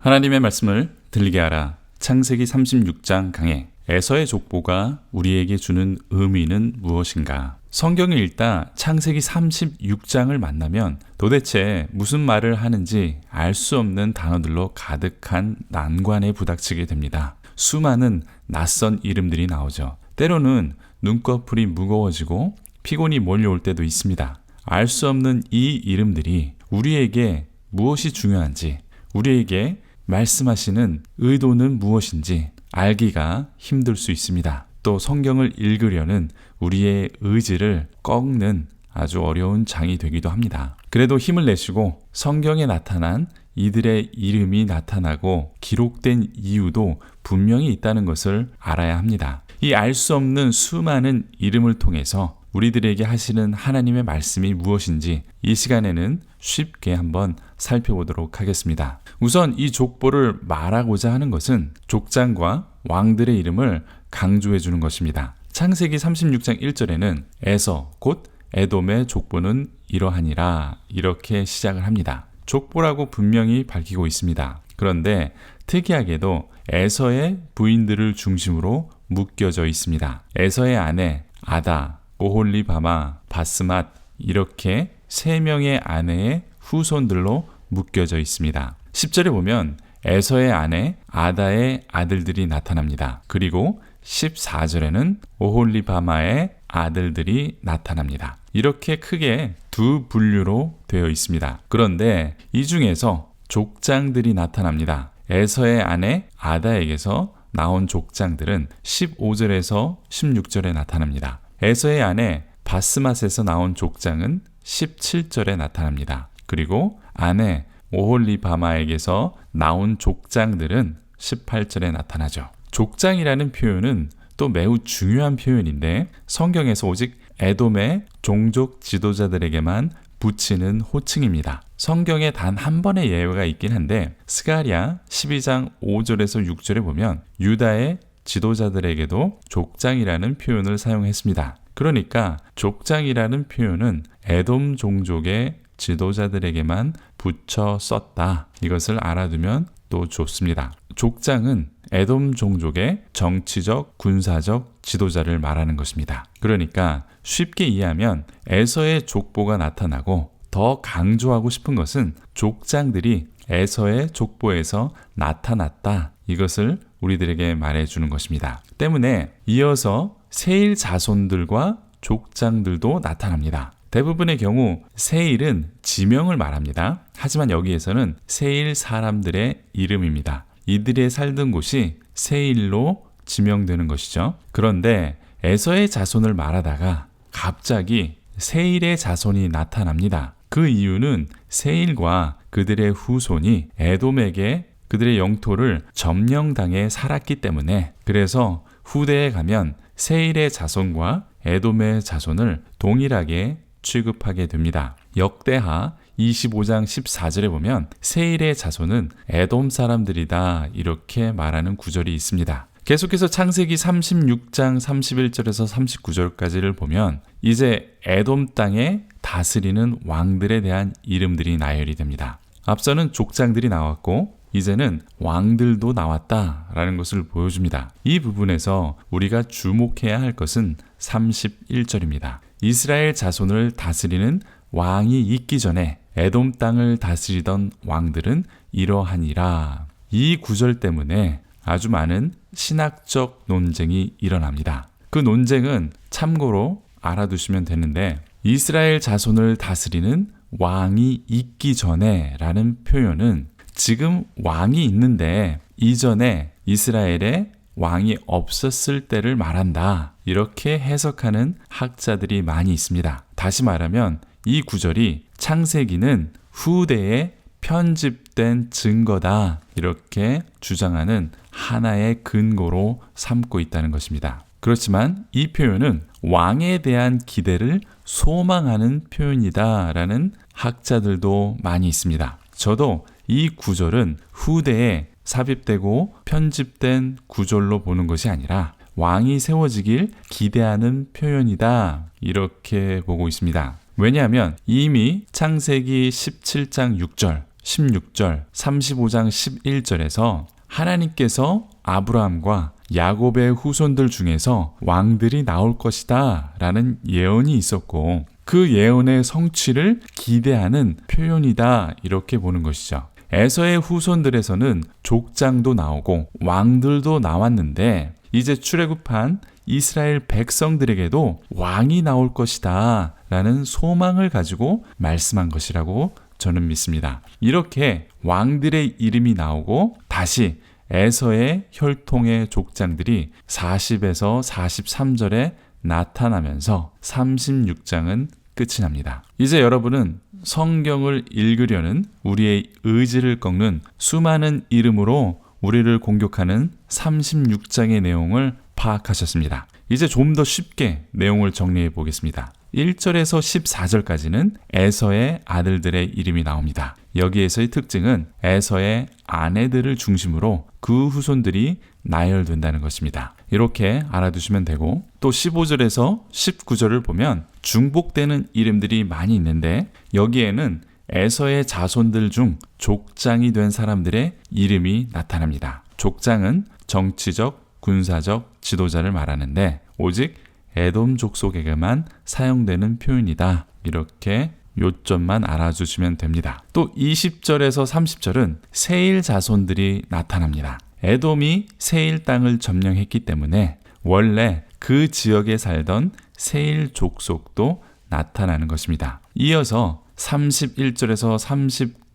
하나님의 말씀을 들리게 하라. 창세기 36장 강해. 에서의 족보가 우리에게 주는 의미는 무엇인가? 성경을 읽다 창세기 36장을 만나면 도대체 무슨 말을 하는지 알 수 없는 단어들로 가득한 난관에 부닥치게 됩니다. 수많은 낯선 이름들이 나오죠. 때로는 눈꺼풀이 무거워지고 피곤이 몰려올 때도 있습니다. 알 수 없는 이 이름들이 우리에게 무엇이 중요한지, 우리에게 말씀하시는 의도는 무엇인지 알기가 힘들 수 있습니다. 또 성경을 읽으려는 우리의 의지를 꺾는 아주 어려운 장이 되기도 합니다. 그래도 힘을 내시고 성경에 나타난 이들의 이름이 나타나고 기록된 이유도 분명히 있다는 것을 알아야 합니다. 이 알 수 없는 수많은 이름을 통해서 우리들에게 하시는 하나님의 말씀이 무엇인지 이 시간에는 쉽게 한번 살펴보도록 하겠습니다. 우선 이 족보를 말하고자 하는 것은 족장과 왕들의 이름을 강조해 주는 것입니다. 창세기 36장 1절에는 에서 곧 에돔의 족보는 이러하니라 이렇게 시작을 합니다. 족보라고 분명히 밝히고 있습니다. 그런데 특이하게도 에서의 부인들을 중심으로 묶여져 있습니다. 에서의 아내 아다, 오홀리바마, 바스맛 이렇게 3명의 아내의 후손들로 묶여져 있습니다. 10절에 보면 에서의 아내 아다의 아들들이 나타납니다. 그리고 14절에는 오홀리바마의 아들들이 나타납니다. 이렇게 크게 두 분류로 되어 있습니다. 그런데 이 중에서 족장들이 나타납니다. 에서의 아내 아다에게서 나온 족장들은 15절에서 16절에 나타납니다. 에서의 아내 바스맛에서 나온 족장은 17절에 나타납니다. 그리고 아내 오홀리바마에게서 나온 족장들은 18절에 나타나죠. 족장이라는 표현은 또 매우 중요한 표현인데 성경에서 오직 에돔의 종족 지도자들에게만 붙이는 호칭입니다. 성경에 단 한 번의 예외가 있긴 한데 스가랴 12장 5절에서 6절에 보면 유다의 지도자들에게도 족장이라는 표현을 사용했습니다. 그러니까 족장이라는 표현은 에돔 종족의 지도자들에게만 붙여 썼다. 이것을 알아두면 또 좋습니다. 족장은 에돔 종족의 정치적, 군사적 지도자를 말하는 것입니다. 그러니까 쉽게 이해하면 에서의 족보가 나타나고 더 강조하고 싶은 것은 족장들이 에서의 족보에서 나타났다. 이것을 우리들에게 말해주는 것입니다. 때문에 이어서 세일 자손들과 족장들도 나타납니다. 대부분의 경우 세일은 지명을 말합니다. 하지만 여기에서는 세일 사람들의 이름입니다. 이들의 살던 곳이 세일로 지명되는 것이죠. 그런데 에서의 자손을 말하다가 갑자기 세일의 자손이 나타납니다. 그 이유는 세일과 그들의 후손이 에돔에게 그들의 영토를 점령당해 살았기 때문에, 그래서 후대에 가면 세일의 자손과 에돔의 자손을 동일하게 취급하게 됩니다. 역대하 25장 14절에 보면 세일의 자손은 에돔 사람들이다 이렇게 말하는 구절이 있습니다. 계속해서 창세기 36장 31절에서 39절까지를 보면 이제 에돔 땅에 다스리는 왕들에 대한 이름들이 나열이 됩니다. 앞서는 족장들이 나왔고 이제는 왕들도 나왔다라는 것을 보여줍니다. 이 부분에서 우리가 주목해야 할 것은 31절입니다. 이스라엘 자손을 다스리는 왕이 있기 전에 에돔 땅을 다스리던 왕들은 이러하니라. 이 구절 때문에 아주 많은 신학적 논쟁이 일어납니다. 그 논쟁은 참고로 알아두시면 되는데 이스라엘 자손을 다스리는 왕이 있기 전에 라는 표현은 지금 왕이 있는데 이전에 이스라엘에 왕이 없었을 때를 말한다. 이렇게 해석하는 학자들이 많이 있습니다. 다시 말하면 이 구절이 창세기는 후대에 편집된 증거다. 이렇게 주장하는 하나의 근거로 삼고 있다는 것입니다. 그렇지만 이 표현은 왕에 대한 기대를 소망하는 표현이다라는 학자들도 많이 있습니다. 저도 이 구절은 후대에 삽입되고 편집된 구절로 보는 것이 아니라 왕이 세워지길 기대하는 표현이다 이렇게 보고 있습니다. 왜냐하면 이미 창세기 17장 6절 16절, 35장 11절에서 하나님께서 아브라함과 야곱의 후손들 중에서 왕들이 나올 것이다 라는 예언이 있었고 그 예언의 성취를 기대하는 표현이다 이렇게 보는 것이죠. 에서의 후손들에서는 족장도 나오고 왕들도 나왔는데 이제 출애굽한 이스라엘 백성들에게도 왕이 나올 것이다 라는 소망을 가지고 말씀한 것이라고 저는 믿습니다. 이렇게 왕들의 이름이 나오고 다시 에서의 혈통의 족장들이 40에서 43절에 나타나면서 36장은 끝이 납니다. 이제 여러분은 성경을 읽으려는 우리의 의지를 꺾는 수많은 이름으로 우리를 공격하는 36장의 내용을 파악하셨습니다. 이제 좀 더 쉽게 내용을 정리해 보겠습니다. 1절에서 14절까지는 에서의 아들들의 이름이 나옵니다. 여기에서의 특징은 에서의 아내들을 중심으로 그 후손들이 나열된다는 것입니다. 이렇게 알아두시면 되고 또 15절에서 19절을 보면 중복되는 이름들이 많이 있는데 여기에는 에서의 자손들 중 족장이 된 사람들의 이름이 나타납니다. 족장은 정치적, 군사적 지도자를 말하는데 오직 에돔 족속에게만 사용되는 표현이다. 이렇게 요점만 알아주시면 됩니다. 또 20절에서 30절은 세일 자손들이 나타납니다. 에돔이 세일 땅을 점령했기 때문에 원래 그 지역에 살던 세일 족속도 나타나는 것입니다. 이어서 31절에서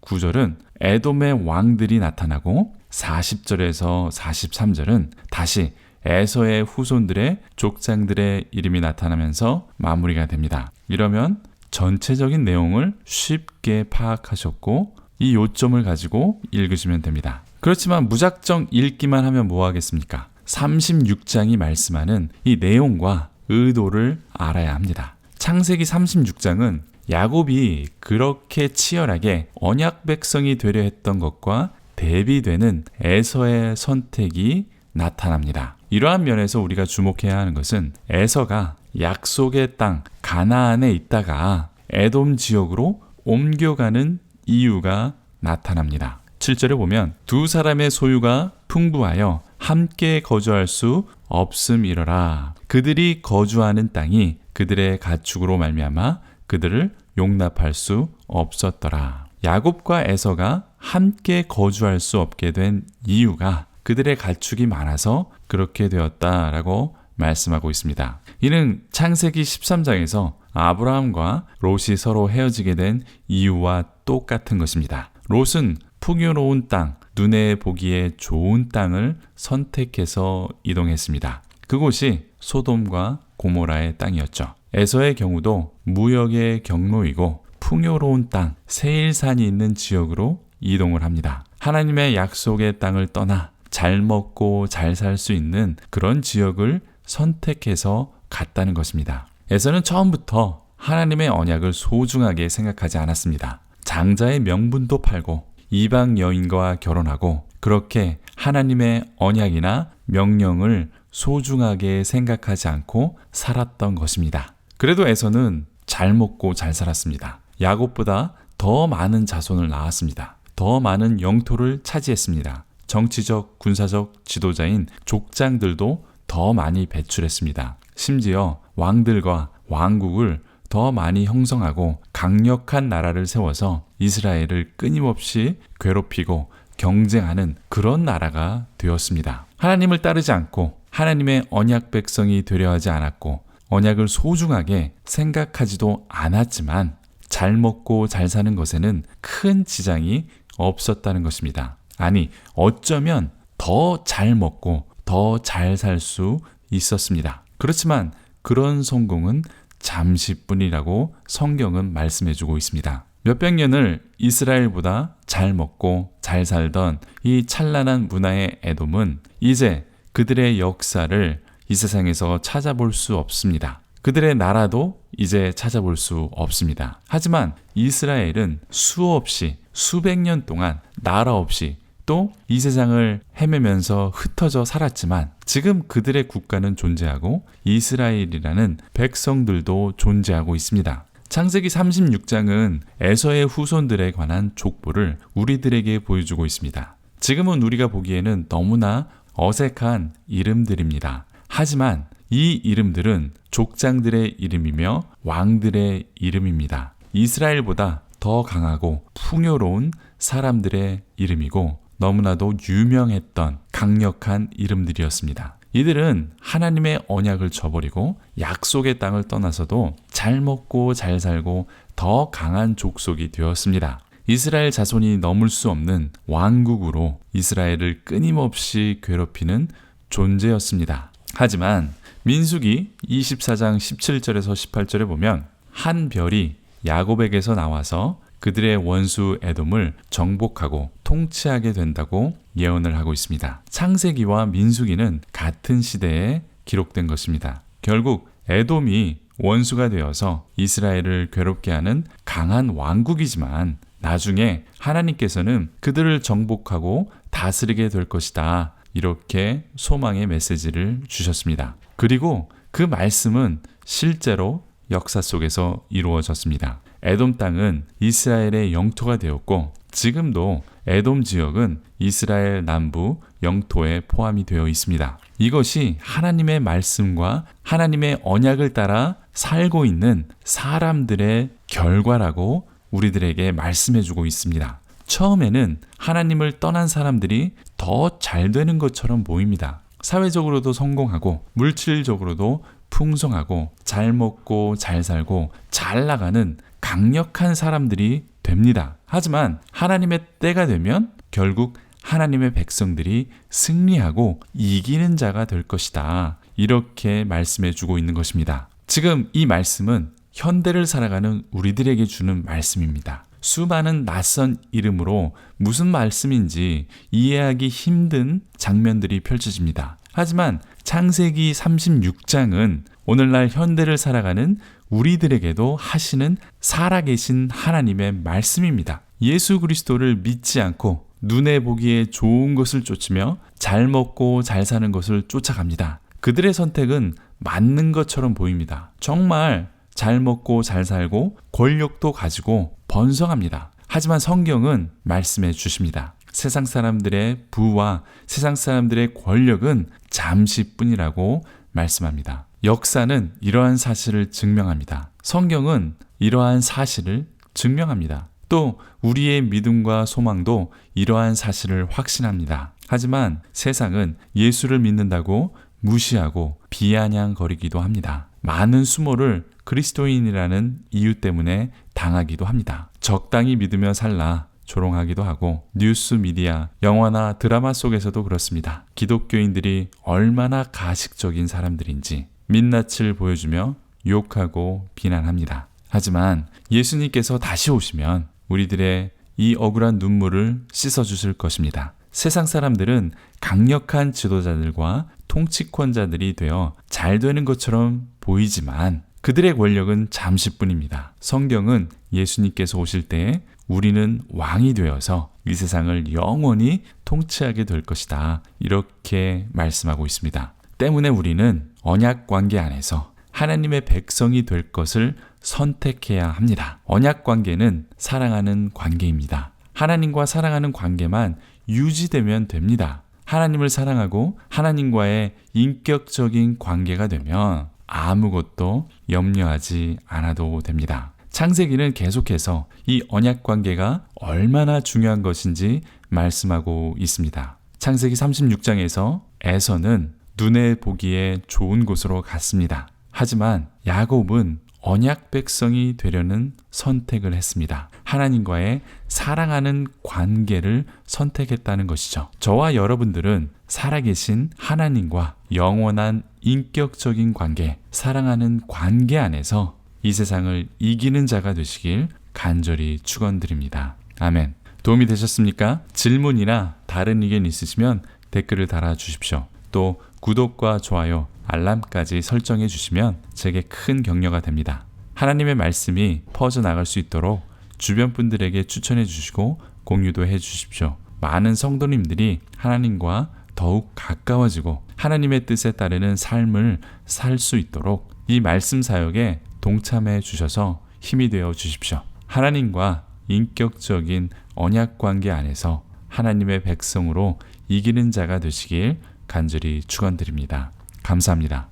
39절은 에돔의 왕들이 나타나고 40절에서 43절은 다시 에서의 후손들의 족장들의 이름이 나타나면서 마무리가 됩니다. 이러면 전체적인 내용을 쉽게 파악하셨고 이 요점을 가지고 읽으시면 됩니다. 그렇지만 무작정 읽기만 하면 뭐 하겠습니까? 36장이 말씀하는 이 내용과 의도를 알아야 합니다. 창세기 36장은 야곱이 그렇게 치열하게 언약 백성이 되려 했던 것과 대비되는 에서의 선택이 나타납니다. 이러한 면에서 우리가 주목해야 하는 것은 에서가 약속의 땅 가나안에 있다가 에돔 지역으로 옮겨가는 이유가 나타납니다. 7절에 보면 두 사람의 소유가 풍부하여 함께 거주할 수 없음이러라. 그들이 거주하는 땅이 그들의 가축으로 말미암아 그들을 용납할 수 없었더라. 야곱과 에서가 함께 거주할 수 없게 된 이유가 그들의 가축이 많아서 그렇게 되었다라고 말씀하고 있습니다. 이는 창세기 13장에서 아브라함과 롯이 서로 헤어지게 된 이유와 똑같은 것입니다. 롯은 풍요로운 땅, 눈에 보기에 좋은 땅을 선택해서 이동했습니다. 그곳이 소돔과 고모라의 땅이었죠. 에서의 경우도 무역의 경로이고 풍요로운 땅, 세일산이 있는 지역으로 이동을 합니다. 하나님의 약속의 땅을 떠나 잘 먹고 잘 살 수 있는 그런 지역을 선택해서 갔다는 것입니다. 에서는 처음부터 하나님의 언약을 소중하게 생각하지 않았습니다. 장자의 명분도 팔고 이방 여인과 결혼하고 그렇게 하나님의 언약이나 명령을 소중하게 생각하지 않고 살았던 것입니다. 그래도 에서는 잘 먹고 잘 살았습니다. 야곱보다 더 많은 자손을 낳았습니다. 더 많은 영토를 차지했습니다. 정치적, 군사적 지도자인 족장들도 더 많이 배출했습니다. 심지어 왕들과 왕국을 더 많이 형성하고 강력한 나라를 세워서 이스라엘을 끊임없이 괴롭히고 경쟁하는 그런 나라가 되었습니다. 하나님을 따르지 않고 하나님의 언약 백성이 되려 하지 않았고 언약을 소중하게 생각하지도 않았지만 잘 먹고 잘 사는 것에는 큰 지장이 없었다는 것입니다. 아니, 어쩌면 더 잘 먹고 더 잘 살 수 있었습니다. 그렇지만 그런 성공은 잠시뿐이라고 성경은 말씀해주고 있습니다. 몇백 년을 이스라엘보다 잘 먹고 잘 살던 이 찬란한 문화의 에돔은 이제 그들의 역사를 이 세상에서 찾아볼 수 없습니다. 그들의 나라도 이제 찾아볼 수 없습니다. 하지만 이스라엘은 수없이 수백 년 동안 나라 없이 또 이 세상을 헤매면서 흩어져 살았지만 지금 그들의 국가는 존재하고 이스라엘이라는 백성들도 존재하고 있습니다. 창세기 36장은 에서의 후손들에 관한 족보를 우리들에게 보여주고 있습니다. 지금은 우리가 보기에는 너무나 어색한 이름들입니다. 하지만 이 이름들은 족장들의 이름이며 왕들의 이름입니다. 이스라엘보다 더 강하고 풍요로운 사람들의 이름이고 너무나도 유명했던 강력한 이름들이었습니다. 이들은 하나님의 언약을 저버리고 약속의 땅을 떠나서도 잘 먹고 잘 살고 더 강한 족속이 되었습니다. 이스라엘 자손이 넘을 수 없는 왕국으로 이스라엘을 끊임없이 괴롭히는 존재였습니다. 하지만 민수기 24장 17절에서 18절에 보면 한 별이 야곱에게서 나와서 그들의 원수 에돔을 정복하고 통치하게 된다고 예언을 하고 있습니다. 창세기와 민수기는 같은 시대에 기록된 것입니다. 결국 에돔이 원수가 되어서 이스라엘을 괴롭게 하는 강한 왕국이지만 나중에 하나님께서는 그들을 정복하고 다스리게 될 것이다. 이렇게 소망의 메시지를 주셨습니다. 그리고 그 말씀은 실제로 역사 속에서 이루어졌습니다. 에돔 땅은 이스라엘의 영토가 되었고 지금도 에돔 지역은 이스라엘 남부 영토에 포함이 되어 있습니다. 이것이 하나님의 말씀과 하나님의 언약을 따라 살고 있는 사람들의 결과라고 우리들에게 말씀해주고 있습니다. 처음에는 하나님을 떠난 사람들이 더 잘 되는 것처럼 보입니다. 사회적으로도 성공하고 물질적으로도 풍성하고 잘 먹고 잘 살고 잘 나가는 강력한 사람들이 됩니다. 하지만 하나님의 때가 되면 결국 하나님의 백성들이 승리하고 이기는 자가 될 것이다. 이렇게 말씀해 주고 있는 것입니다. 지금 이 말씀은 현대를 살아가는 우리들에게 주는 말씀입니다. 수많은 낯선 이름으로 무슨 말씀인지 이해하기 힘든 장면들이 펼쳐집니다. 하지만 창세기 36장은 오늘날 현대를 살아가는 우리들에게도 하시는 살아계신 하나님의 말씀입니다. 예수 그리스도를 믿지 않고 눈에 보기에 좋은 것을 쫓으며 잘 먹고 잘 사는 것을 쫓아갑니다. 그들의 선택은 맞는 것처럼 보입니다. 정말 잘 먹고 잘 살고 권력도 가지고 번성합니다. 하지만 성경은 말씀해 주십니다. 세상 사람들의 부와 세상 사람들의 권력은 잠시뿐이라고 말씀합니다. 역사는 이러한 사실을 증명합니다. 성경은 이러한 사실을 증명합니다. 또 우리의 믿음과 소망도 이러한 사실을 확신합니다. 하지만 세상은 예수를 믿는다고 무시하고 비아냥거리기도 합니다. 많은 수모를 그리스도인이라는 이유 때문에 당하기도 합니다. 적당히 믿으며 살라 조롱하기도 하고 뉴스 미디어, 영화나 드라마 속에서도 그렇습니다. 기독교인들이 얼마나 가식적인 사람들인지 민낯을 보여주며 욕하고 비난합니다. 하지만 예수님께서 다시 오시면 우리들의 이 억울한 눈물을 씻어주실 것입니다. 세상 사람들은 강력한 지도자들과 통치권자들이 되어 잘 되는 것처럼 보이지만 그들의 권력은 잠시뿐입니다. 성경은 예수님께서 오실 때에 우리는 왕이 되어서 이 세상을 영원히 통치하게 될 것이다. 이렇게 말씀하고 있습니다. 때문에 우리는 언약 관계 안에서 하나님의 백성이 될 것을 선택해야 합니다. 언약 관계는 사랑하는 관계입니다. 하나님과 사랑하는 관계만 유지되면 됩니다. 하나님을 사랑하고 하나님과의 인격적인 관계가 되면 아무것도 염려하지 않아도 됩니다. 창세기는 계속해서 이 언약 관계가 얼마나 중요한 것인지 말씀하고 있습니다. 창세기 36장에서 에서는 눈에 보기에 좋은 곳으로 갔습니다. 하지만 야곱은 언약 백성이 되려는 선택을 했습니다. 하나님과의 사랑하는 관계를 선택했다는 것이죠. 저와 여러분들은 살아계신 하나님과 영원한 인격적인 관계, 사랑하는 관계 안에서 이 세상을 이기는 자가 되시길 간절히 축원드립니다. 아멘. 도움이 되셨습니까? 질문이나 다른 의견 있으시면 댓글을 달아주십시오. 또 구독과 좋아요, 알람까지 설정해 주시면 제게 큰 격려가 됩니다. 하나님의 말씀이 퍼져나갈 수 있도록 주변 분들에게 추천해 주시고 공유도 해 주십시오. 많은 성도님들이 하나님과 더욱 가까워지고 하나님의 뜻에 따르는 삶을 살 수 있도록 이 말씀 사역에 동참해 주셔서 힘이 되어 주십시오. 하나님과 인격적인 언약 관계 안에서 하나님의 백성으로 이기는 자가 되시길 간절히 축원드립니다. 감사합니다.